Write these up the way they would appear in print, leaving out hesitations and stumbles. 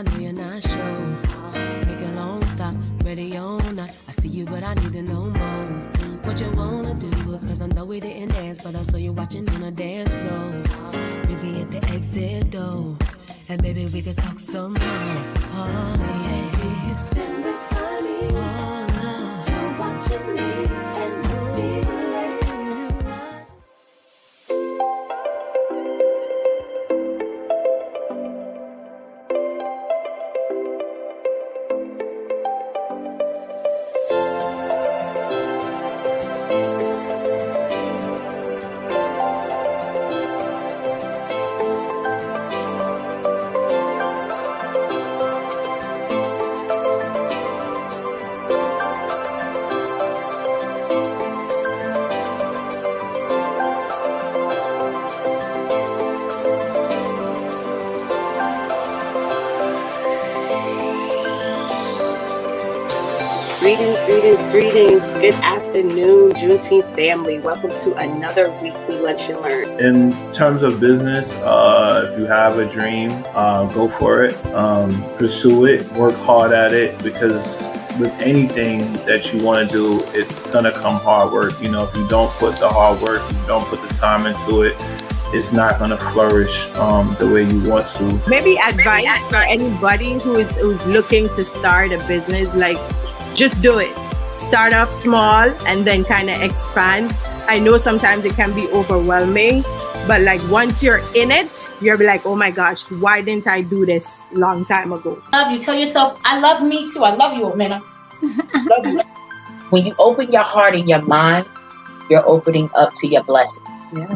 I know you're not sure. Make a long stop, ready on now. I see you, but I need to know more. What you wanna do? Cause I know we didn't dance, but I saw you watching on the dance floor. Maybe at the exit door, and maybe we could talk some more. Oh, yeah. You stand beside me. Oh, no. You're watching me, and my feelings. Greetings. Good afternoon, Juneteenth family. Welcome to another weekly Lunch and Learn. In terms of business, if you have a dream, go for it. Pursue it. Work hard at it, because with anything that you want to do, it's going to come hard work. You know, if you don't put the hard work, you don't put the time into it, it's not going to flourish the way you want to. Maybe advice for anybody who's looking to start a business, like, just do it. Start off small and then kind of expand. I know sometimes it can be overwhelming, but like once you're in it, you'll be like, oh my gosh, why didn't I do this long time ago? Love you. Tell yourself, I love me too. I love you, Omena. Love you. When you open your heart and your mind, you're opening up to your blessing. Yeah.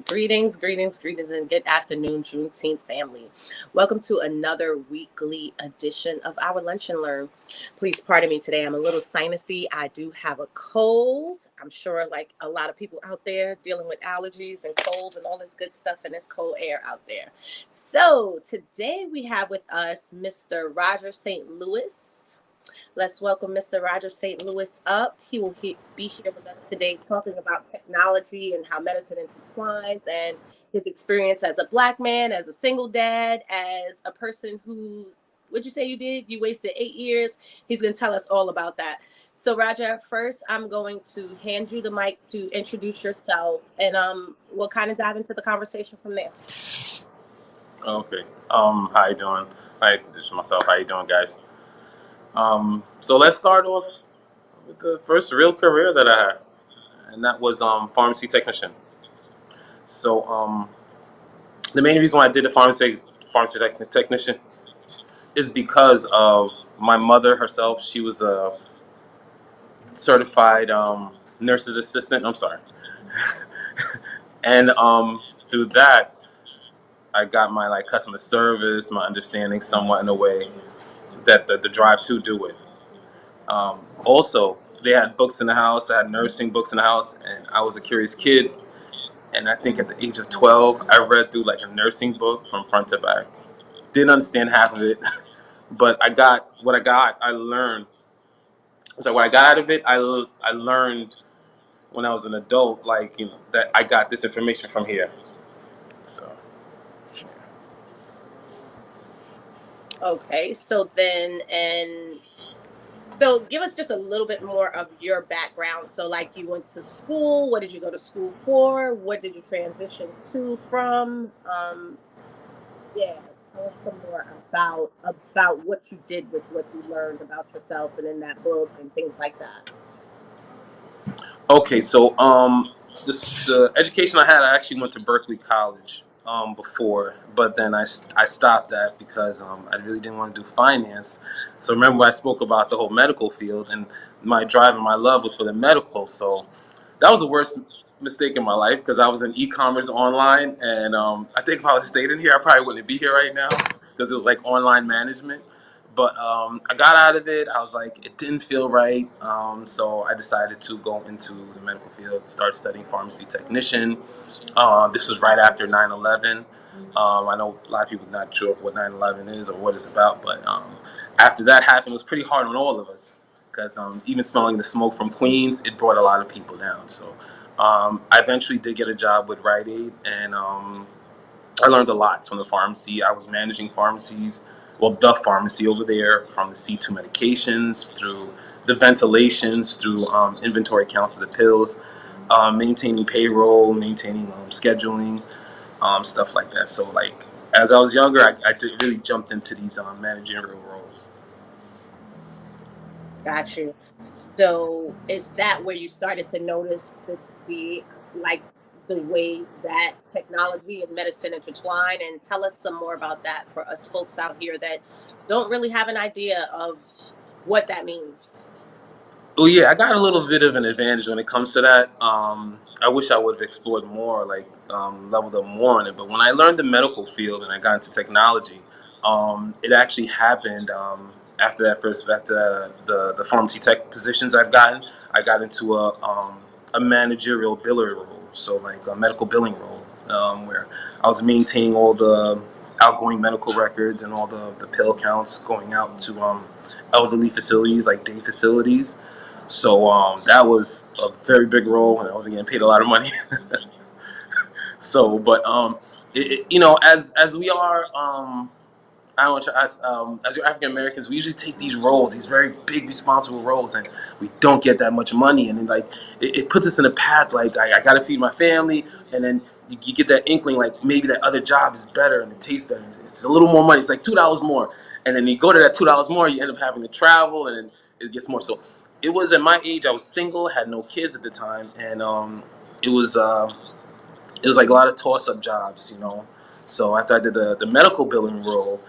Greetings, and good afternoon, Juneteenth family. Welcome to another weekly edition of our Lunch and Learn. Please pardon me today. I'm a little sinusy. I do have a cold. I'm sure like a lot of people out there dealing with allergies and colds and all this good stuff in this cold air out there. So today we have with us Mr. Roger StLouis. Let's welcome Mr. Roger StLouis up. He will be here with us today talking about technology and how medicine intertwines, and his experience as a Black man, as a single dad, as a person who, what'd you say you did? You wasted 8 years. He's going to tell us all about that. So Roger, first I'm going to hand you the mic to introduce yourself, and we'll kind of dive into the conversation from there. Okay. How you doing? I introduce myself. How you doing, guys? So let's start off with the first real career that I had, and that was pharmacy technician. So the main reason why I did the pharmacy technician is because of my mother herself. She was a certified nurse's assistant. I'm sorry. And through that, I got my customer service, my understanding somewhat in a way that the drive to do it. Also, they had books in the house. I had nursing books in the house, and I was a curious kid. And I think at the age of 12, I read through a nursing book from front to back. Didn't understand half of it, but I got what I got. I learned. So what I got out of it, I learned when I was an adult, that I got this information from here. So. Okay, so then, so give us just a little bit more of your background. So you went to school. What did you go to school for? What did you transition to from? Tell us some more about what you did with what you learned about yourself and in that book and things like that. Okay, so the education I had, I actually went to Berkeley College before, but then I stopped that because I really didn't want to do finance. So remember I spoke about the whole medical field, and my drive and my love was for the medical. So that was the worst mistake in my life, because I was in e-commerce online, and I think if I would have stayed in here, I probably wouldn't be here right now, because it was online management. But I got out of it. I was like, it didn't feel right. So I decided to go into the medical field, start studying pharmacy technician. This was right after 9/11. I know a lot of people are not sure what 9/11 is or what it's about, but after that happened, it was pretty hard on all of us, because even smelling the smoke from Queens, it brought a lot of people down. So I eventually did get a job with Rite Aid, and I learned a lot from the pharmacy. I was managing pharmacies, well, the pharmacy over there, from the C2 medications through the ventilations, through inventory counts of the pills, maintaining payroll, maintaining scheduling, stuff like that. So, like, as I was younger, I really jumped into these managerial roles. Got you. So is that where you started to notice the like the ways that technology and medicine intertwine? And tell us some more about that for us folks out here that don't really have an idea of what that means. Well, yeah, I got a little bit of an advantage when it comes to that. I wish I would have explored more, like leveled up more on it. But when I learned the medical field and I got into technology, it actually happened after that first, after the pharmacy tech positions I've gotten. I got into a managerial biller role, so like a medical billing role, where I was maintaining all the outgoing medical records and all the pill counts going out to elderly facilities, like day facilities. So that was a very big role, and I wasn't getting paid a lot of money. So, but as we are, I don't want to as you're African Americans, we usually take these roles, these very big, responsible roles, and we don't get that much money, and then, like it puts us in a path. Like I got to feed my family, and then you get that inkling, like maybe that other job is better and it tastes better. It's a little more money. It's like $2 more, and then you go to that $2 more, you end up having to travel, and then it gets more. So it was at my age. I was single, had no kids at the time, and it was like a lot of toss-up jobs, So after I did the medical billing role,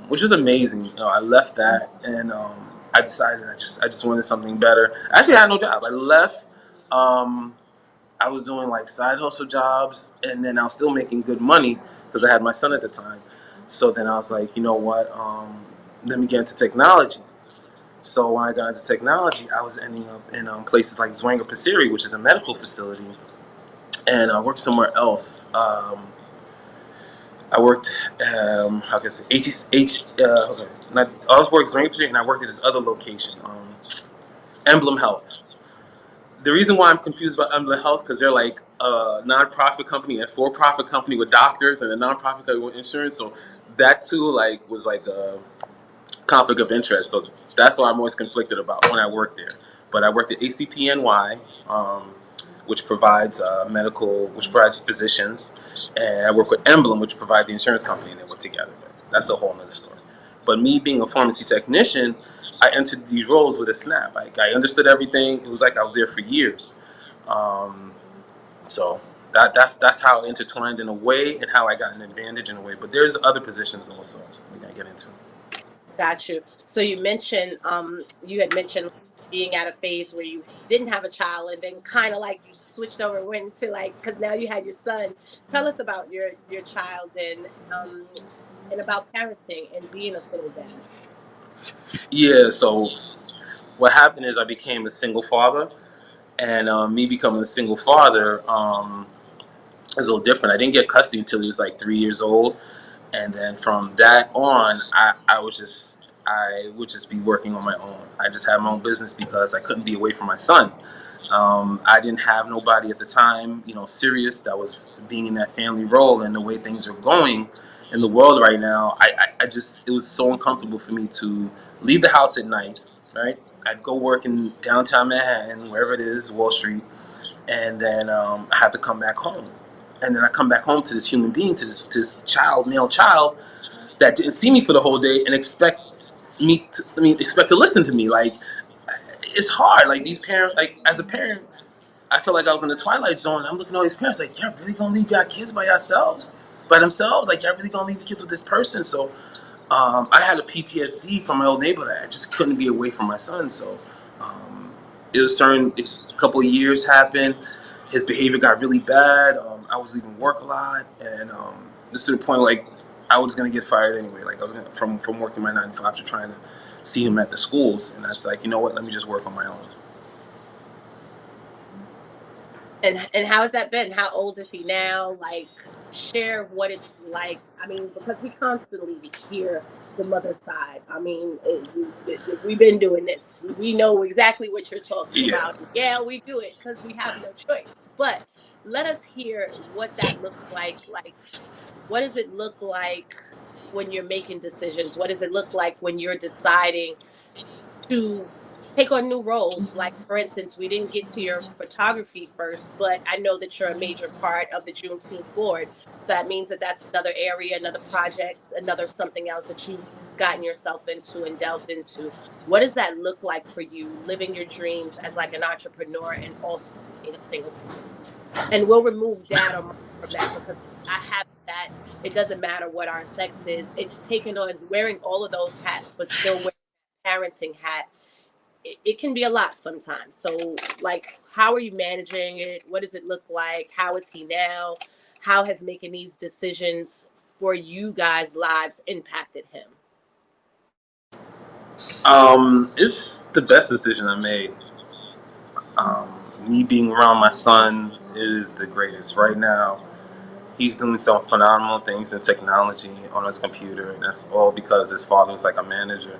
which was amazing, I left that, and I decided I just wanted something better. I actually had no job. I left. I was doing like side hustle jobs, and then I was still making good money because I had my son at the time. So then I was like, you know what? Let me get into technology. So when I got into technology, I was ending up in places like Zwanger Passeri, which is a medical facility, and I worked somewhere else. I worked, how can I say, okay. I was working Zwanger Passeri, and I worked at this other location, Emblem Health. The reason why I'm confused about Emblem Health, because they're like a nonprofit company and for-profit company with doctors, and a nonprofit company with insurance. So that too, like, was like a conflict of interest. So that's why I'm always conflicted about when I work there. But I worked at ACPNY, which provides which provides physicians, and I work with Emblem, which provides the insurance company, and they work together. But that's a whole nother story. But me being a pharmacy technician, I entered these roles with a snap. Like, I understood everything. It was like I was there for years. So that's how it intertwined in a way, and how I got an advantage in a way. But there's other positions also we're gonna get into. Got you. So you had mentioned being at a phase where you didn't have a child, and then kind of like you switched over, went into like, because now you had your son. Tell us about your child, and about parenting and being a single dad. Yeah. So what happened is I became a single father, and me becoming a single father is a little different. I didn't get custody until he was like 3 years old, and then from that on, I would just be working on my own. I just had my own business because I couldn't be away from my son. I didn't have nobody at the time, serious, that was being in that family role, and the way things are going in the world right now, I just, it was so uncomfortable for me to leave the house at night, right? I'd go work in downtown Manhattan, wherever it is, Wall Street, and then I had to come back home. And then I come back home to this human being, to this male child, that didn't see me for the whole day and expect to listen to me. Like, it's hard. Like, these parents, like, as a parent, I feel like I was in the twilight zone. I'm looking at all these parents like, y'all really gonna leave your kids by themselves? Like, y'all really gonna leave your kids with this person? So I had a PTSD from my old neighborhood. I just couldn't be away from my son. So it was a couple of years happened. His behavior got really bad. I was leaving work a lot, and just to the point, like, I was gonna get fired anyway. Like, I was from working my 9 to 5 to trying to see him at the schools, and I was like, you know what? Let me just work on my own. And how has that been? How old is he now? Like, share what it's like. I mean, because we constantly hear the mother side. I mean, we've been doing this. We know exactly what you're talking Yeah. about. Yeah, we do it because we have no choice. But let us hear what that looks like. Like, what does it look like when you're making decisions? What does it look like when you're deciding to take on new roles? Like, for instance, we didn't get to your photography first, but I know that you're a major part of the Juneteenth board. That means that that's another area, another project, another something else that you've gotten yourself into and delved into. What does that look like for you, living your dreams as like an entrepreneur and also being a single parent? And we'll remove dad or mom from that because I have that. It doesn't matter what our sex is. It's taken on wearing all of those hats, but still wearing parenting hat. It can be a lot sometimes. So, like, how are you managing it? What does it look like? How is he now? How has making these decisions for you guys' lives impacted him? It's the best decision I made. Me being around my son is the greatest. Right now, he's doing some phenomenal things in technology on his computer, and that's all because his father was like a manager,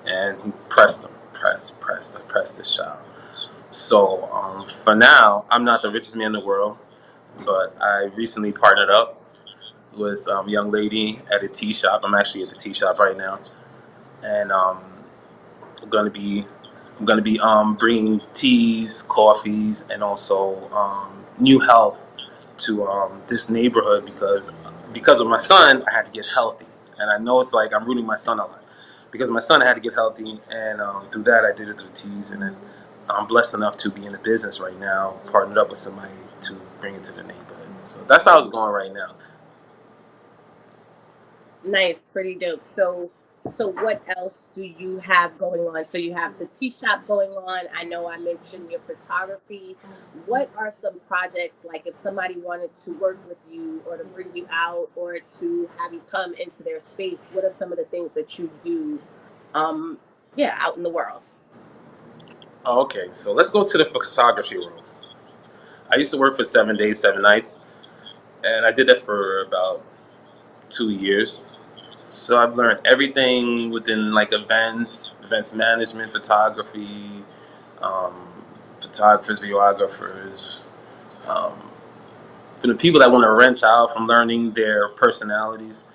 and he pressed him, pressed this child. So for now, I'm not the richest man in the world, but I recently partnered up with a young lady at a tea shop. I'm actually at the tea shop right now, and I'm gonna be bringing teas, coffees, and also new health to this neighborhood because of my son. I had to get healthy, and I know it's like I'm rooting my son a lot because my son had to get healthy, and through that I did it through teas, and then I'm blessed enough to be in the business right now, partnered up with somebody to bring it to the neighborhood. So that's how it's going right now. Nice, pretty dope. So what else do you have going on? So you have the tea shop going on. I know I mentioned your photography. What are some projects, like if somebody wanted to work with you or to bring you out or to have you come into their space, what are some of the things that you do um yeah, out in the world? Oh, okay, so let's go to the photography world. I used to work for 7 days, 7 nights, and I did that for about 2 years. So I've learned everything within like events management, photography, um, photographers, videographers, um, for the people that want to rent out, from learning their personalities,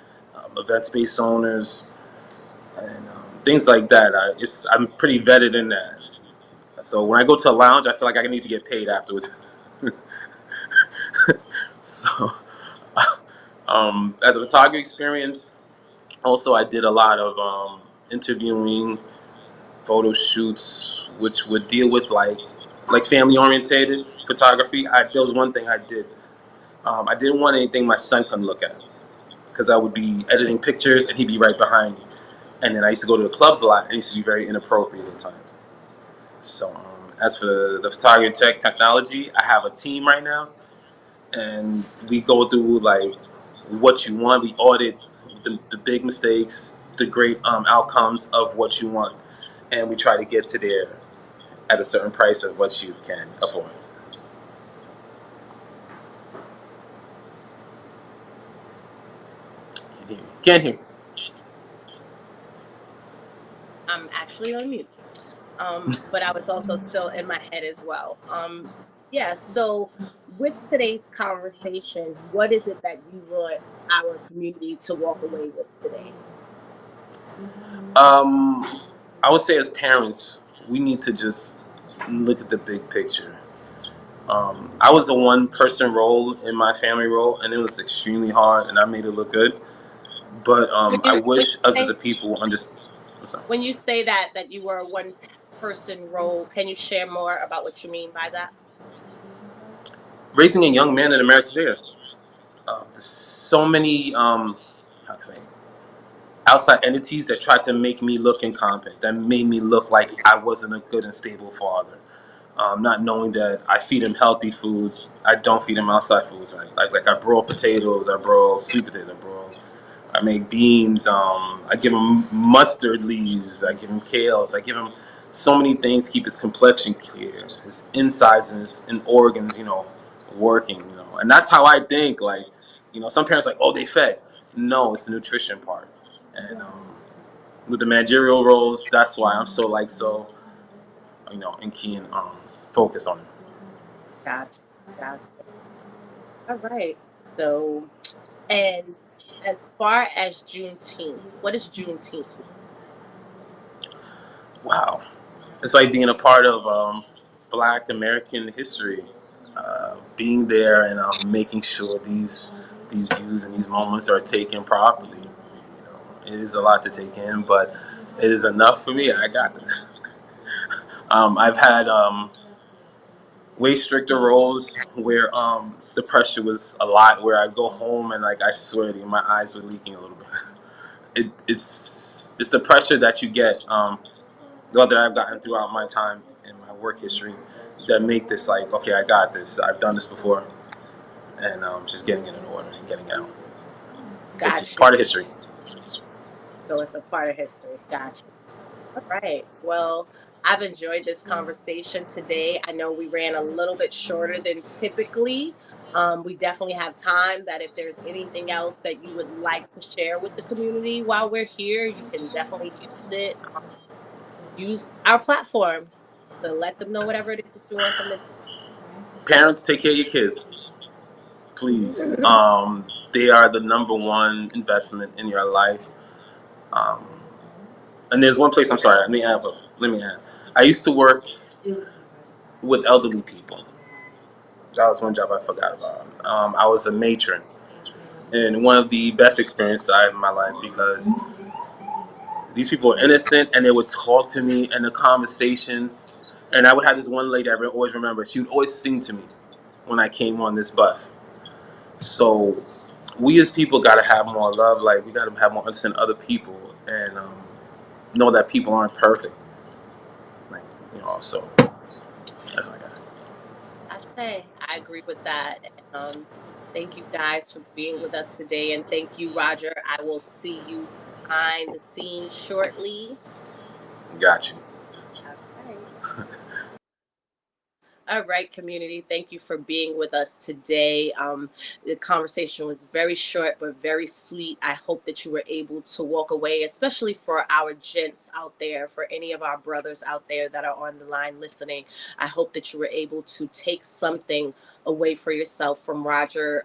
event space owners, and things like that. I'm pretty vetted in that. So when I go to a lounge, I feel like I need to get paid afterwards. So as a photography experience, also I did a lot of interviewing, photo shoots, which would deal with like family orientated photography. There was one thing I did. I didn't want anything my son couldn't look at because I would be editing pictures and he'd be right behind me. And then I used to go to the clubs a lot and it used to be very inappropriate at times. So as for the photography technology, I have a team right now, and we go through like what you want. We audit the big mistakes, the great outcomes of what you want, and we try to get to there at a certain price of what you can afford. Can't hear. I'm actually on mute. But I was also still in my head as well. Yeah, so with today's conversation, what is it that you want our community to walk away with today? I would say as parents, we need to just look at the big picture. I was a one-person role in my family role, and it was extremely hard, and I made it look good. But When I you when wish you us as a say people understand. when you say that you were a one person role, can you share more about what you mean by that? Raising a young man in America today, there's so many how can I say, outside entities that tried to make me look incompetent, that made me look like I wasn't a good and stable father. Not knowing that I feed him healthy foods, I don't feed him outside foods. I broil potatoes, I broil sweet potatoes, I make beans. I give him mustard leaves. I give him kales. I give him so many things to keep his complexion clear, his insides and his and organs, working, and that's how I think. Like, some parents like, oh, they fed. No, it's the nutrition part, and with the managerial roles, that's why I'm so and key and focus on it. Gotcha. Gotcha. All right. So, and as far as Juneteenth, what is Juneteenth? Wow, it's like being a part of Black American history, being there and making sure these views and these moments are taken properly. It is a lot to take in, but it is enough for me. I got this. I've had way stricter roles where the pressure was a lot. Where I'd go home and I swear to you, my eyes were leaking a little bit. It's the pressure that you get. That I've gotten throughout my time in my work history that make this like, okay, I got this. I've done this before, and just getting it in order and getting it out. Gotcha. It's part of history. So it's a part of history. Gotcha. All right. Well, I've enjoyed this conversation today. I know we ran a little bit shorter than typically. We definitely have time that if there's anything else that you would like to share with the community while we're here, you can definitely use it. Use our platform to let them know whatever it is that you want them to do. Parents, take care of your kids, please. They are the number one investment in your life. And there's one place, I'm sorry, let me add. I used to work with elderly people. That was one job I forgot about. I was a matron. And one of the best experiences I had in my life, because these people were innocent and they would talk to me and the conversations. And I would have this one lady I always remember. She would always sing to me when I came on this bus. So we as people got to have more love. Like, we got to have more understanding other people and know that people aren't perfect. So that's all I got. I agree with that. Thank you guys for being with us today. And thank you, Roger. I will see you behind the scenes shortly. Got you. Okay. All right, community. Thank you for being with us today. The conversation was very short, but very sweet. I hope that you were able to walk away, especially for our gents out there, for any of our brothers out there that are on the line listening. I hope that you were able to take something away for yourself from Roger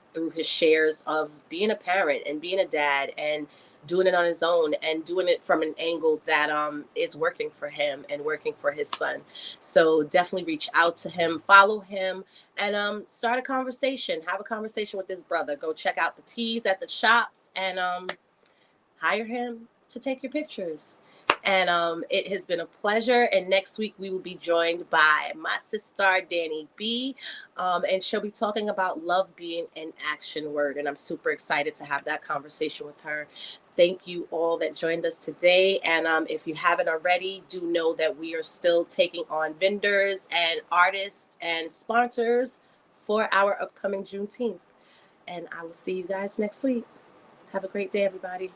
through his shares of being a parent and being a dad and doing it on his own and doing it from an angle that is working for him and working for his son. So definitely reach out to him, follow him, and start a conversation. Have a conversation with his brother. Go check out the teas at the shops and hire him to take your pictures. And it has been a pleasure. And next week we will be joined by my sister, Danny B. And she'll be talking about love being an action word. And I'm super excited to have that conversation with her. Thank you all that joined us today. And if you haven't already, do know that we are still taking on vendors and artists and sponsors for our upcoming Juneteenth. And I will see you guys next week. Have a great day, everybody.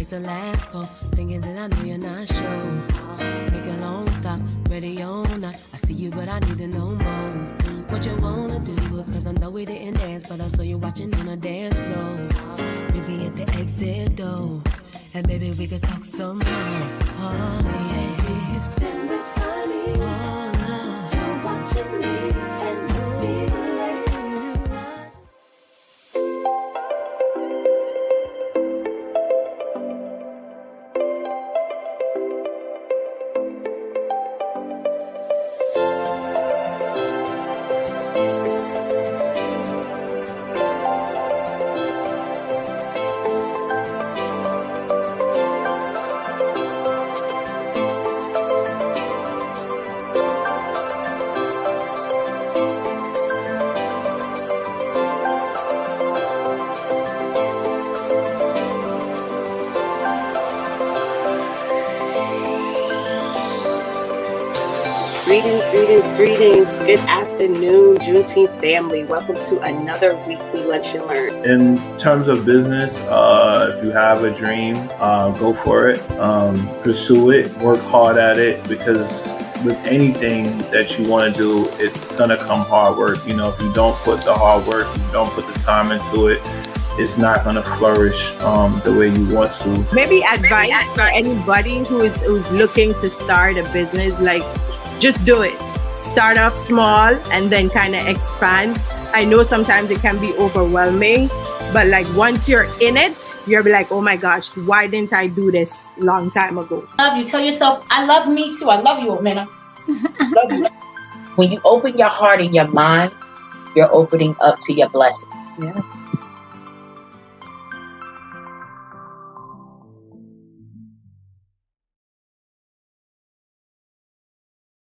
The last call, thinking that I know you're not sure. Make a long stop, ready or not. I see you, but I need to know more. What you wanna do? Cause I know we didn't dance, but I saw you watching on the dance floor. We be at the exit door, and maybe we could talk some more. Oh, yeah. You stand beside me, you're watching me, and you feel it. Greetings. Good afternoon, Juneteenth family. Welcome to another weekly Lunch and Learn. In terms of business, if you have a dream, go for it, pursue it, work hard at it, because with anything that you want to do, it's going to come hard work. You know, if you don't put the hard work, if you don't put the time into it, it's not going to flourish the way you want to. Maybe advice for anybody who's looking to start a business, like just do it. Start off small and then kind of expand. I know sometimes it can be overwhelming, but like once you're in it, you'll be like, oh my gosh, why didn't I do this long time ago? Love you. Tell yourself, I love me too. I love you, Omena. Love you. When you open your heart and your mind, you're opening up to your blessing. Yeah.